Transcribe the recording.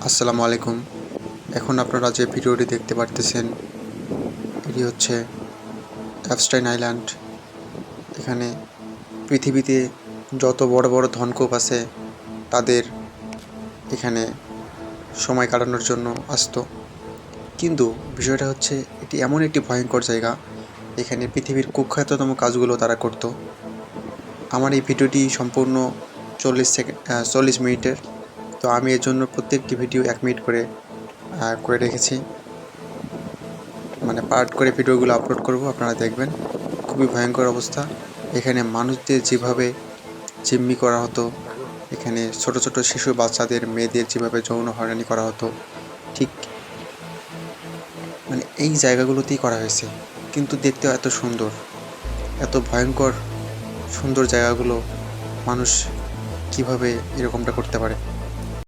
আসসালামু আলাইকুম। এখন আপনারা যে ভিডিওটি দেখতে পারতেছেন এটি হচ্ছে এপস্টাইন আইল্যান্ড। এখানে পৃথিবীতে যত বড় বড় ধনকুপ আছে তাদের এখানে সময় কাটানোর জন্য আসতো। কিন্তু বিষয়টা হচ্ছে এটি এমন একটি ভয়ঙ্কর জায়গা, এখানে পৃথিবীর কুখ্যাততম কাজগুলো তারা করত। আমার এই ভিডিওটি সম্পূর্ণ 40 মিনিটের, তো আমি এর জন্য প্রত্যেকটি ভিডিও 1 মিনিট করে করে রেখেছি। মানে পার্ট করে ভিডিওগুলো আপলোড করব, আপনারা দেখবেন। খুবই ভয়ঙ্কর অবস্থা। এখানে মানুষদের যেভাবে জিম্মি করা হতো, এখানে ছোট ছোট শিশু বাচ্চাদের মেয়েদের যেভাবে যৌন হয়রানি করা হতো, ঠিক মানে এই জায়গাগুলোতেই করা হয়েছে। কিন্তু দেখতেও এত সুন্দর, এত ভয়ঙ্কর সুন্দর জায়গাগুলো মানুষ কিভাবে এরকমটা করতে পারে।